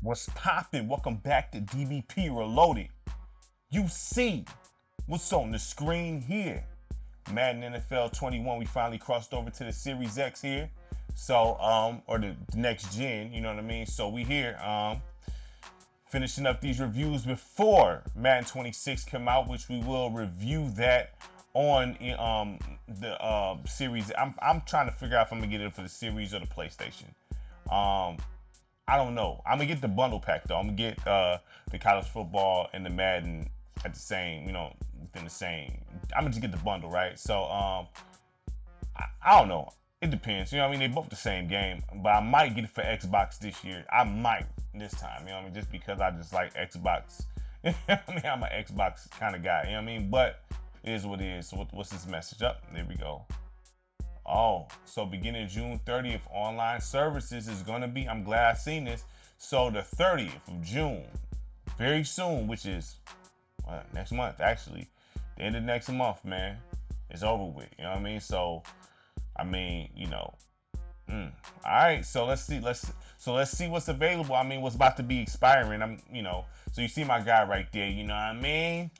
What's poppin'? Welcome back to DBP Reloaded. You see what's on the screen here. Madden NFL 21, we finally crossed over to the Series X here. So, or the next gen, you know what I mean? So we here, finishing up these reviews before Madden 26 come out, which we will review that on the series. I'm trying to figure out if I'm gonna get it for the series or the PlayStation. I don't know. I'm gonna get the bundle pack though. I'm gonna get the college football and the Madden at the same, within the same. I'm gonna just get the bundle, right? So I don't know. It depends. You know what I mean? They both the same game, but I might get it for Xbox this year. I might this time. You know what I mean? Just because I just like Xbox. I mean, I'm an Xbox kind of guy. You know what I mean? But it is what it is. So what's this message up? There we go. Oh, so beginning June 30th, online services is going to be, I'm glad I seen this. So the 30th of June, very soon, which is next month, actually. The end of next month, man, it's over with. You know what I mean? So, I mean, all right, so let's see what's available. I mean, what's about to be expiring. So you see my guy right there, you know what I mean?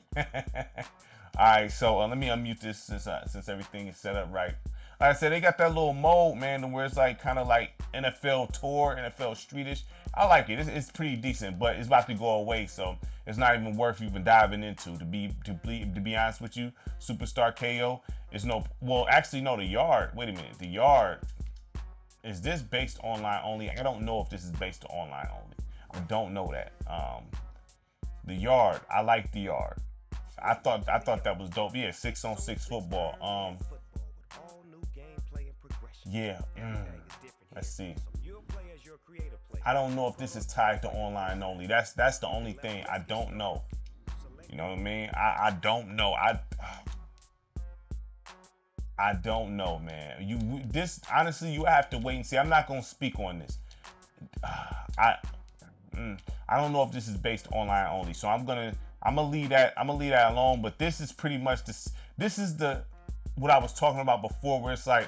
All right, so let me unmute this since everything is set up right. Like I said, they got that little mode, man, where it's like kind of like NFL Tour, NFL Streetish. I like it. It's pretty decent, but it's about to go away, so it's not even worth even diving into. To be honest with you, Superstar KO is no. Well, actually, no. The Yard. Wait a minute. The Yard. Is this based online only? I don't know if this is based online only. I don't know that. The Yard. I like the Yard. I thought that was dope. Yeah, 6-on-6 football. Yeah. Let's see. I don't know if this is tied to online only. That's the only thing. I don't know. You know what I mean? I don't know. I don't know, man. Honestly, you have to wait and see. I'm not gonna speak on this. I don't know if this is based online only. So I'm gonna leave that alone. But this is pretty much this. This is what I was talking about before, where it's like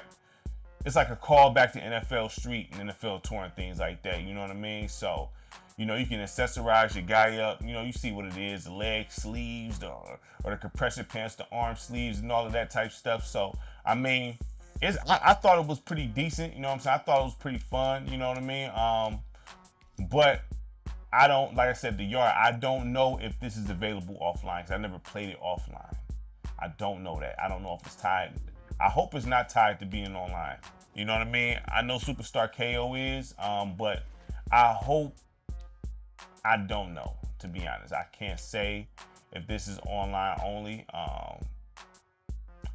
a callback to NFL Street and NFL Tour and things like that. You know what I mean? So, you can accessorize your guy up. You see what it is: the leg sleeves, or the compression pants, the arm sleeves, and all of that type stuff. So, I mean, I thought it was pretty decent. You know what I'm saying? I thought it was pretty fun. You know what I mean? But I don't, like I said, the Yard. I don't know if this is available offline because I never played it offline. I don't know that. I don't know if it's tied. I hope it's not tied to being online. You know what I mean? I know Superstar KO is, but I hope. I don't know, to be honest. I can't say if this is online only.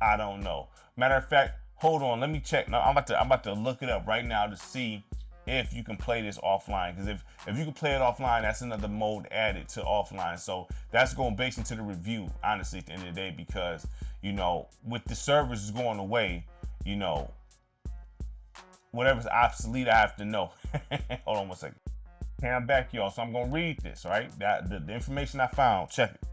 I don't know. Matter of fact, hold on. Let me check. No, I'm about to look it up right now to see if you can play this offline. Because if you can play it offline, that's another mode added to offline. So that's going based into the review, honestly, at the end of the day, because with the servers going away, whatever's obsolete, I have to know. Hold on one second. Okay, I'm back, y'all. So I'm gonna read this, right? The information I found. Check it.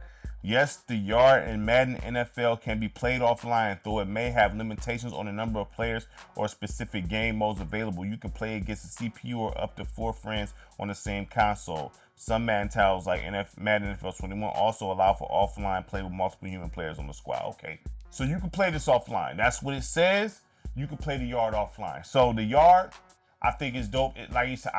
Yes, the Yard and Madden NFL can be played offline, though it may have limitations on the number of players or specific game modes available. You can play against a CPU or up to 4 friends on the same console. Some Madden titles like Madden NFL 21 also allow for offline play with multiple human players on the squad. Okay, so you can play this offline. That's what it says. You can play the Yard offline. So the Yard, I think is dope. Like you said,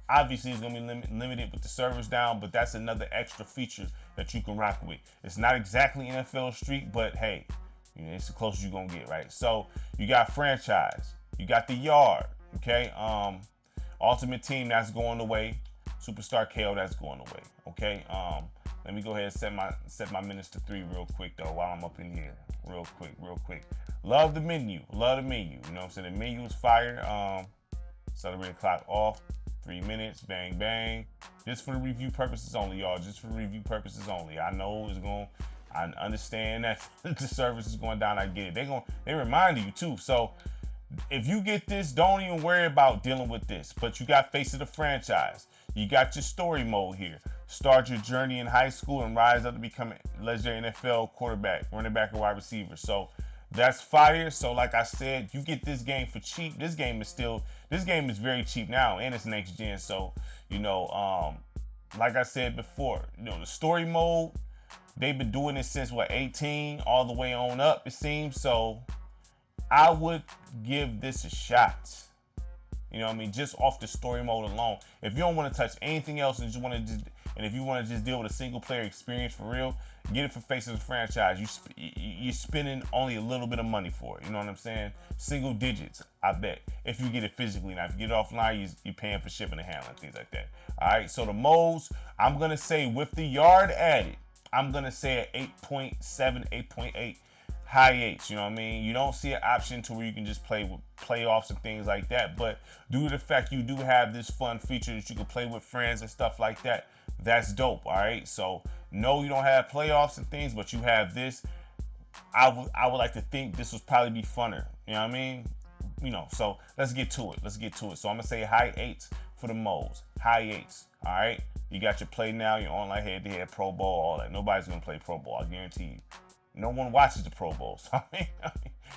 obviously it's gonna be limited with the servers down, but that's another extra feature that you can rock with. It's not exactly NFL Street, but hey, it's the closest you're gonna get, right? So you got franchise, you got the Yard, okay? Ultimate Team, that's going away. Superstar KO, that's going away. Okay. Let me go ahead and set my minutes to 3 real quick though while I'm up in here. Real quick. Love the menu. You know what I'm saying? The menu is fire. Accelerated clock off. 3 minutes. Bang bang. Just for the review purposes only, y'all. Just for review purposes only. I know I understand that the service is going down. I get it. They remind you too. So if you get this, don't even worry about dealing with this. But you got Face of the Franchise. You got your story mode here. Start your journey in high school and rise up to become a legendary NFL quarterback, running back, or wide receiver. So that's fire. So like I said, you get this game for cheap. This game is very cheap now, and it's next gen. So like I said before, the story mode, they've been doing this since what, 18 all the way on up, it seems. So I would give this a shot. You know what I mean? Just off the story mode alone. If you don't want to touch anything else and if you want to just deal with a single player experience for real, get it for Faces of Franchise. You're spending only a little bit of money for it. You know what I'm saying? Single digits, I bet. If you get it physically. Now, if you get it offline, you're paying for shipping and handling, things like that. All right, so the modes, I'm going to say with the yard added, I'm going to say at 8.7, 8.8. High 8s, you know what I mean? You don't see an option to where you can just play with playoffs and things like that, but due to the fact you do have this fun feature that you can play with friends and stuff like that, that's dope, all right? So, no, you don't have playoffs and things, but you have this. I would like to think this would probably be funner, you know what I mean? So let's get to it. So I'm going to say high 8s for the modes. High 8s, all right? You got your play now, your online head-to-head Pro Bowl, all that. Nobody's going to play Pro Bowl, I guarantee you. No one watches the Pro Bowl. So,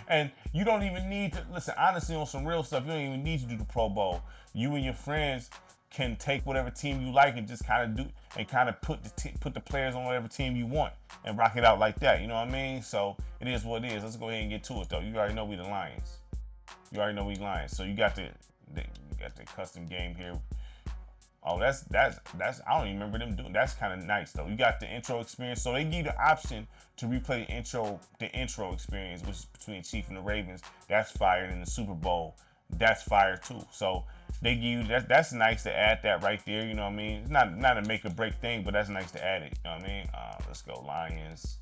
and you don't even need to, listen, honestly, on some real stuff, you don't even need to do the Pro Bowl. You and your friends can take whatever team you like and just kind of put the players on whatever team you want and rock it out like that. You know what I mean? So it is what it is. Let's go ahead and get to it, though. You already know we the Lions. So you got the custom game here. Oh, that's I don't even remember them doing. That's kind of nice though. You got the intro experience, so they give you the option to replay the intro experience, which is between Chief and the Ravens. That's fire. And in the Super Bowl, that's fire too. So they give you that's nice to add that right there. You know what I mean? It's not a make or break thing, but that's nice to add it. You know what I mean? Let's go Lions.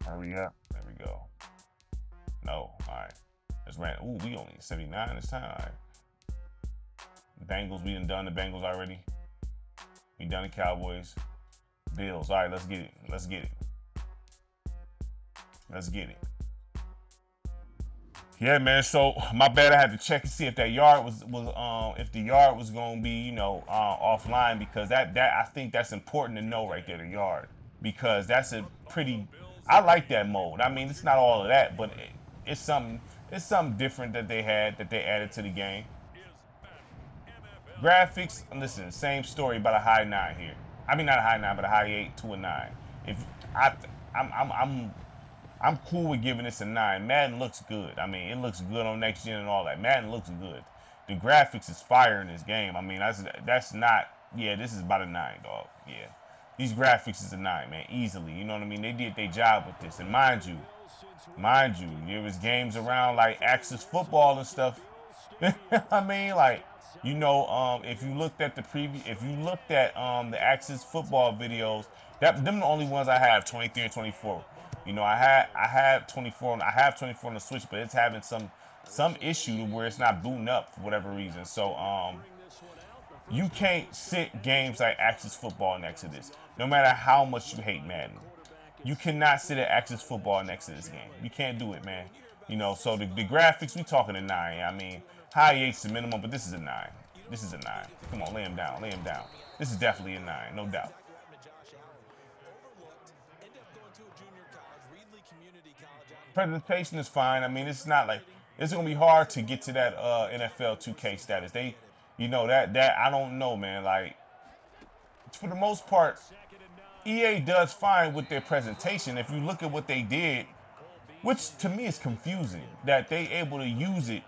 Hurry up. There we go. No, all right. Let's ran. Ooh, we only 79 this time. All right. Bengals, we done the Bengals already. We done the Cowboys. Bills. All right, let's get it. Yeah, man. So my bad. I had to check and see if that yard was if the yard was gonna be offline, because that I think that's important to know right there, the yard, because that's a pretty. I like that mode. I mean, it's not all of that, but it's something different that they added to the game. Graphics, listen, same story, about a high 9 here. I mean, not a high 9, but a high 8 to a 9. If I'm cool with giving this a 9. Madden looks good. I mean, it looks good on next gen and all that. Madden looks good. The graphics is fire in this game. I mean, that's not. Yeah, this is about a 9, dog. Yeah, these graphics is a 9, man, easily. You know what I mean? They did their job with this, and mind you, there was games around like Axis Football and stuff. I mean, like, if you looked at the the Axis Football videos, them the only ones I have, 23 and 24. I have 24 on the Switch, but it's having some issue where it's not booting up for whatever reason. So you can't sit games like Axis Football next to this, no matter how much you hate Madden. You cannot sit at Axis Football next to this game. You can't do it, man. So the graphics, we talking a 9. I mean, high 8's the minimum, but this is a 9. Come on, lay him down. This is definitely a 9, no doubt. Presentation is fine. I mean, it's not like it's gonna be hard to get to that NFL 2K status. That I don't know, man. Like, for the most part, EA does fine with their presentation. If you look at what they did, which to me is confusing, that they able to use it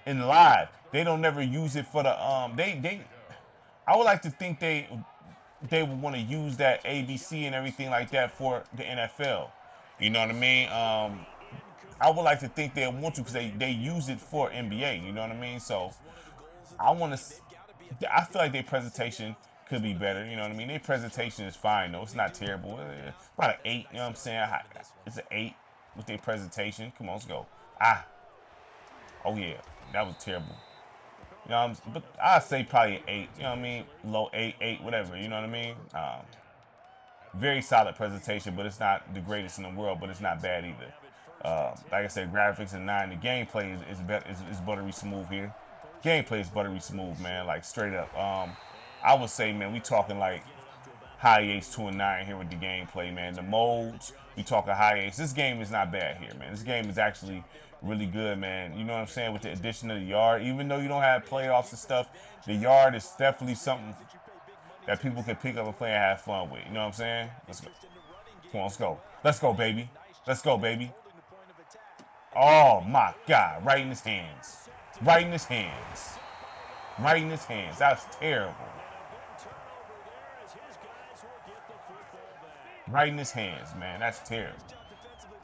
in live. They don't never use it for the I would like to think they would want to use that ABC and everything like that for the NFL. You know what I mean? I would like to think they want to, because they use it for NBA. You know what I mean? So I feel like their presentation could be better. You know what I mean? Their presentation is fine though. It's not terrible. It's about an 8. You know what I'm saying? It's an 8 with their presentation. Come on, let's go. Oh yeah, that was terrible. But I'd say probably an 8. You know what I mean? Low 8, whatever. You know what I mean? Very solid presentation, but it's not the greatest in the world, but it's not bad either. Like I said, graphics and 9. The gameplay is buttery smooth here. Gameplay is buttery smooth, man. Like, straight up. I would say, man, we talking like high 8s to a 9 here with the gameplay, man. The modes, we talking high 8s. This game is not bad here, man. This game is actually really good, man. You know what I'm saying? With the addition of the yard, even though you don't have playoffs and stuff, the yard is definitely something that people can pick up and play and have fun with. You know what I'm saying? Let's go. Come on, let's go. Let's go, baby. Let's go, baby. Oh my God! Right in his hands. Right in his hands. Right in his hands. That's terrible. Right in his hands, man. That's terrible.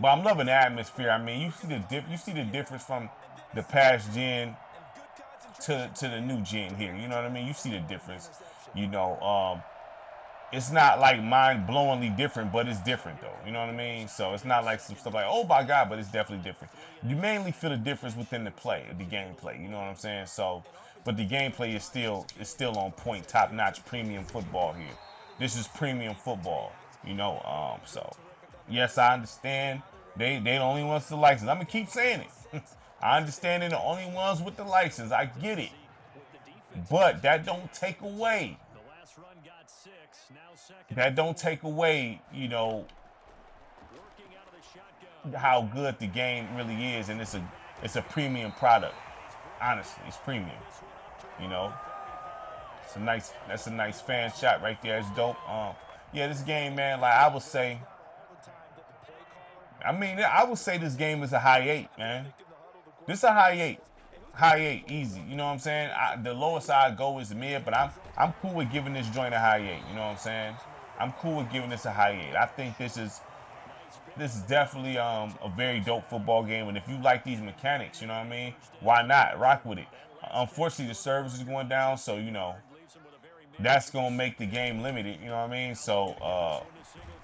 But I'm loving the atmosphere. I mean, you see the difference from the past gen to the new gen here. You know what I mean? You see the difference. You know, it's not like mind-blowingly different, but it's different though. You know what I mean? So it's not like some stuff like, oh my God, but it's definitely different. You mainly feel the difference within the play, the gameplay. You know what I'm saying? So, but the gameplay is still on point, top-notch, premium football here. This is premium football. You know, so yes, I understand. They the only ones with the license. I'm gonna keep saying it. I understand they're the only ones with the license. I get it. But that don't take away. That don't take away, you know, how good the game really is, and it's a premium product. Honestly, it's premium. You know, that's a nice fan shot right there. It's dope. Yeah, this game, man. Like I would say this game is a high 8, man. This is a high 8, easy. You know what I'm saying? The lowest I go is mid, but I'm cool with giving this joint a high 8. You know what I'm saying? I'm cool with giving this a high 8. I think this is definitely a very dope football game, and if you like these mechanics, you know what I mean? Why not rock with it? Unfortunately, the service is going down, so you know that's gonna make the game limited. You know what I mean? So,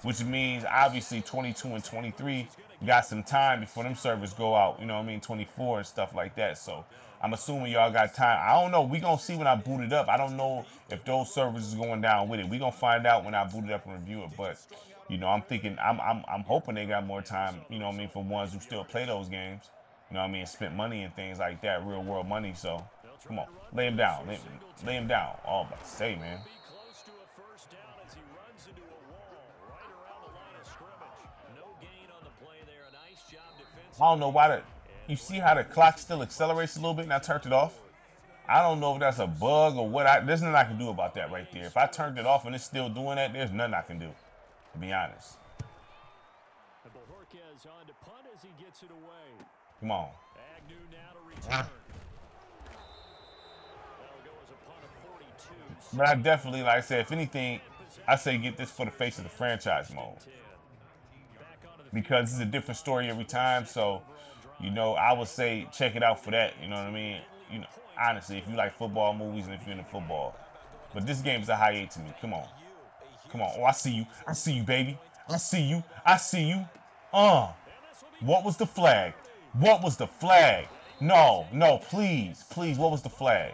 which means obviously 22 and 23 got some time before them servers go out. You know what I mean? 24 and stuff like that. So I'm assuming y'all got time. I don't know. We gonna see when I boot it up. I don't know if those servers is going down with it. We gonna find out when I boot it up and review it. But you know, I'm thinking, I'm hoping they got more time. You know what I mean? For ones who still play those games. You know what I mean? Spent money and things like that, real world money. So come on, lay him down, lay him down. All I'm about to say, man. I don't know why you see how the clock still accelerates a little bit and I turned it off? I don't know if that's a bug or what. There's nothing I can do about that right there. If I turned it off and it's still doing that, there's nothing I can do, to be honest. Come on. But I definitely, like I said, if anything, I say get this for the face of the franchise mode. Because it's a different story every time, so you know, I would say check it out for that. You know what I mean? You know, honestly, if you like football movies and if you're into football, but this game is a high 8 to me. Come on, come on. Oh, I see you, baby. I see you. What was the flag? What was the flag? No, please. What was the flag?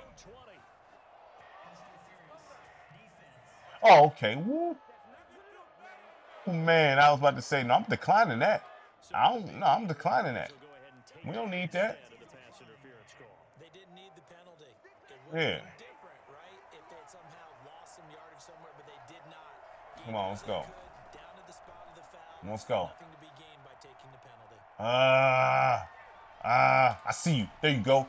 Oh, okay. Woo. Man, I was about to say, no, I'm declining that. I'm declining that. We don't need that. Yeah. Come on, let's go. Let's go. I see you. There you go.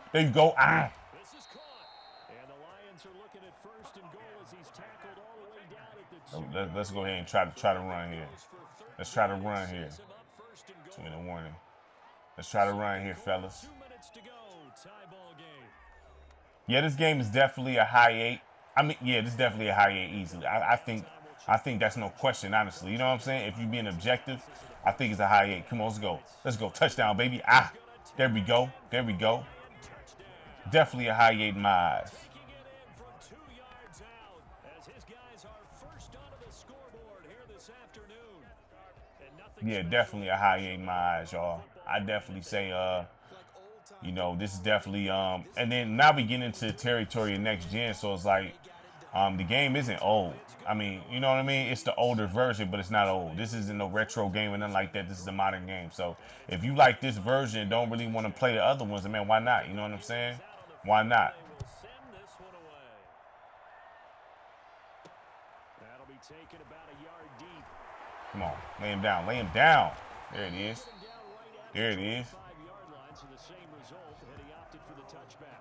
Let's go ahead and try to run here. Let's try to run here. 2-minute warning. Let's try to run here, fellas. Yeah, this game is definitely a high 8. I mean, yeah, this is definitely a high 8 easily. I think that's no question, honestly. You know what I'm saying? If you're being objective, I think it's a high 8. Come on, let's go. Let's go. Touchdown, baby. There we go. Definitely a high 8 in my eyes. Yeah, definitely a high 8 in my eyes, y'all. I definitely say, you know, this is definitely, and then now we get into the territory of next gen, so it's like, the game isn't old. I mean, you know what I mean? It's the older version, but it's not old. This isn't no retro game or nothing like that. This is a modern game. So if you like this version and don't really want to play the other ones, man, why not? You know what I'm saying? Why not? Come on, lay him down. There it is. to the same result, and he opted for the touchback.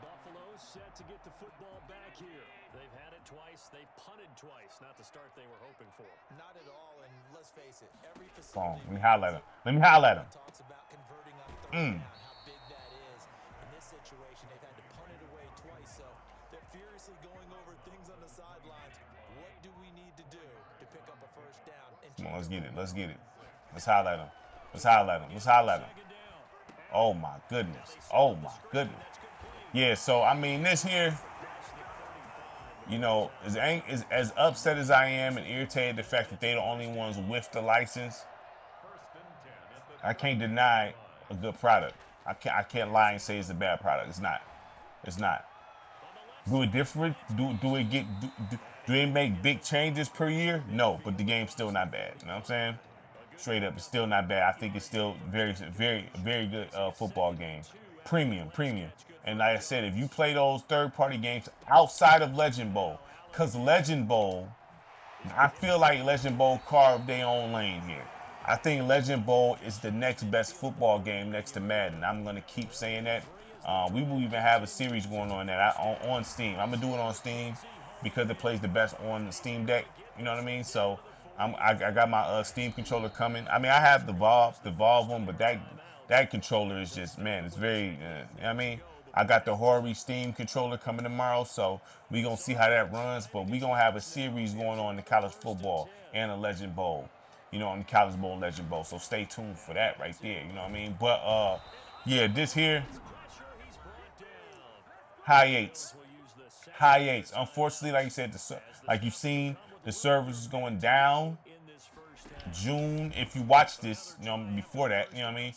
Buffalo set to get the football back here. They've had it twice. They've punted twice. Not the start they were hoping for. Not at all, and let's face it, every Oh, facility let me highlight him. Let me highlight him. talks about converting on third down, how big that is. In this situation, they've had to punt it away twice, so they're furiously going over things on the sidelines. What do we need to do to pick up a first down? And Come on, let's get it. Let's get it. Let's highlight him. Let's highlight him. Let's highlight him. Oh, my goodness. Oh, my goodness. Yeah, so, I mean, this here, you know, as upset as I am and irritated the fact that they're the only ones with the license, I can't deny a good product. I can't lie and say it's a bad product. It's not. It's not. Do it different? Do they make big changes per year? No, but the game's still not bad. You know what I'm saying? Straight up, it's still not bad. I think it's still very good football game. Premium. And like I said, if you play those third-party games outside of Legend Bowl, because Legend Bowl, I feel like Legend Bowl carved their own lane here. I think Legend Bowl is the next best football game next to Madden. I'm going to keep saying that. We will even have a series going on that on Steam. I'm going to do it on Steam because it plays the best on the Steam Deck. You know what I mean? So I got my Steam controller coming. I mean, I have the Valve one, but that controller is just, man, it's very, you know what I mean? I got the Hori Steam controller coming tomorrow, so we're going to see how that runs. But we're going to have a series going on in college football and a Legend Bowl, you know, in the College Bowl, Legend Bowl. So stay tuned for that right there, you know what I mean? But, yeah, this here, high eights. Unfortunately, like you said, like you've seen, the service is going down. June, if you watch this, you know, before that, you know what I mean?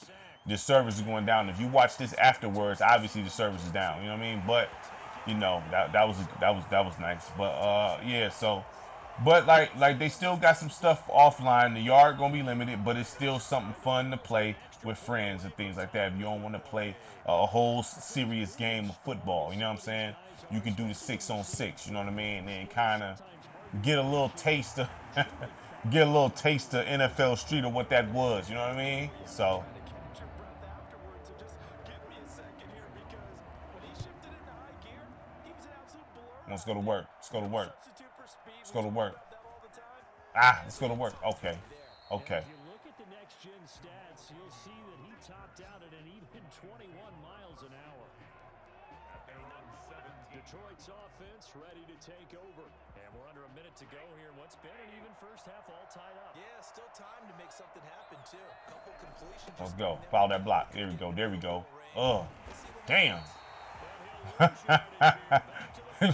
The service is going down. If you watch this afterwards, obviously the service is down. You know what I mean? But you know that was nice. But yeah. So, but like they still got some stuff offline. The yard gonna be limited, but it's still something fun to play with friends and things like that. If you don't want to play a whole serious game of football, you know what I'm saying? You can do the 6-on-6. You know what I mean? And kind of get a little taste of NFL Street of what that was. You know what I mean? So. Let's go to work. Let's go to work. Let's go to work. Let's go to work. Okay. If you look at the next gen stats, you'll see that he topped out at an even 21 miles an hour. Detroit's offense ready to take over. And we're under a minute to go here. What's been an even first half all tied up. Yeah, still time to make something happen, too. Couple completions. Let's go. Follow that block. There we go. There we go. Damn.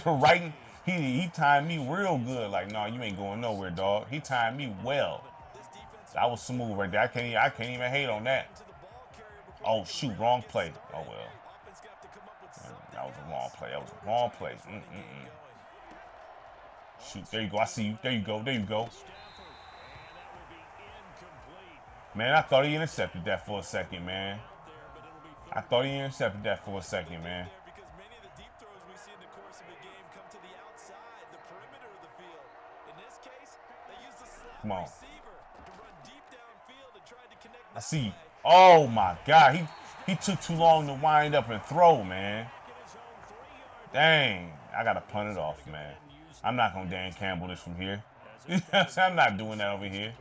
Right, he timed me real good. Like, no, you ain't going nowhere, dog. He timed me well. That was smooth right there. I can't even hate on that. Oh shoot, wrong play. Oh well. That was a wrong play. That was a wrong play. Shoot, there you go. I see you. There you go. There you go. Man, I thought he intercepted that for a second, man. Come on. I see you. Oh my God, he took too long to wind up and throw, man. Dang, I gotta punt it off, man. I'm not gonna Dan Campbell this from here. I'm not doing that over here.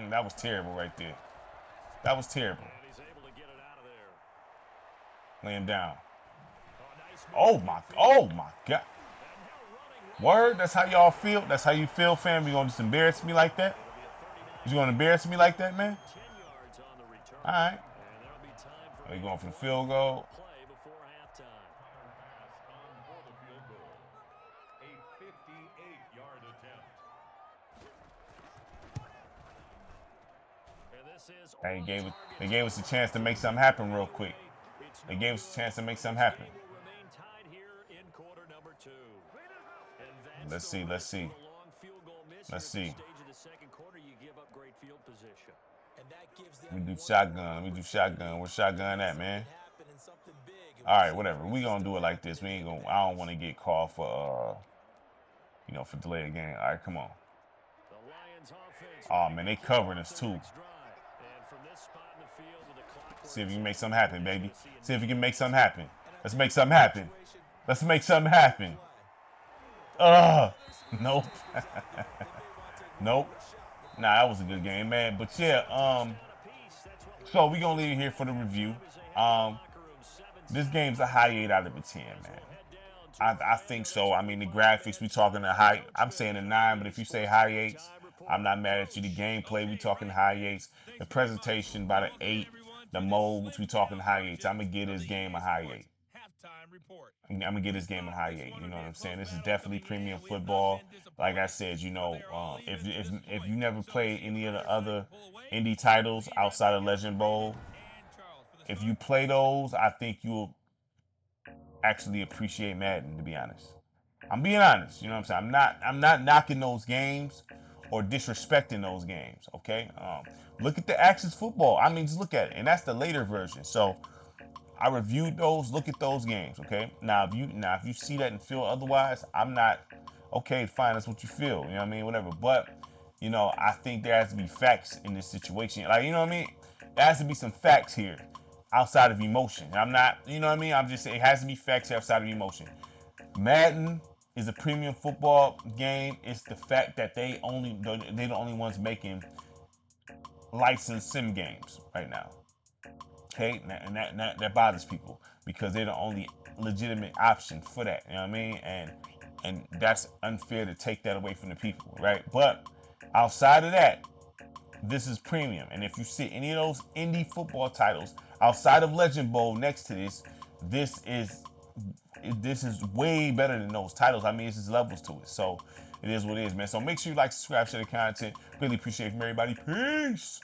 That was terrible right there. That was terrible. Lay him down. Oh my God. Word? That's how y'all feel? That's how you feel, fam? You gonna just embarrass me like that? You gonna embarrass me like that, man? All right. Are you going for the field goal? Hey, they gave us a chance to make something happen real quick. They gave us a chance to make something happen. Let's see. Let's see. We do shotgun. Where's shotgun at, man? All right, whatever. We gonna do it like this. I don't want to get called for for delay of game. All right, come on. The Lions offense Oh, man, they covering us, too. See if you can make something happen, baby. See if you can make something happen. Let's make something happen. Let's make something happen. Nope. Nope. Nah, that was a good game, man. But yeah, so we're gonna leave it here for the review. This game's a high 8 out of a 10, man. I think so. I mean, the graphics, we talking a high, I'm saying a 9, but if you say high 8s, I'm not mad at you. The gameplay, we talking high 8s. The presentation, about an 8. The modes, we talking high 8s. I'm going to give this game a high 8. I'm going to give this game a high 8. You know what I'm saying? This is definitely premium football. Like I said, you know, if you never played any of the other indie titles outside of Legend Bowl, if you play those, I think you'll actually appreciate Madden, to be honest. I'm being honest, you know what I'm saying? I'm not knocking those games or disrespecting those games, okay? Look at the Axis football. I mean, just look at it. And that's the later version. So I reviewed those. Look at those games, okay? Now if you see that and feel otherwise, I'm not okay, fine, that's what you feel. You know what I mean? Whatever. But, you know, I think there has to be facts in this situation. Like, you know what I mean? There has to be some facts here outside of emotion. I'm not, you know what I mean? I'm just saying it has to be facts outside of emotion. Madden is a premium football game. It's the fact that they're the only ones making licensed sim games right now. Okay, and that bothers people because they're the only legitimate option for that. You know what I mean? And that's unfair to take that away from the people, right? But outside of that, this is premium. And if you see any of those indie football titles outside of Legend Bowl next to this is way better than those titles. I mean, it's just levels to it. So it is what it is, man. So make sure you like, subscribe, share the content. Really appreciate it from everybody. Peace.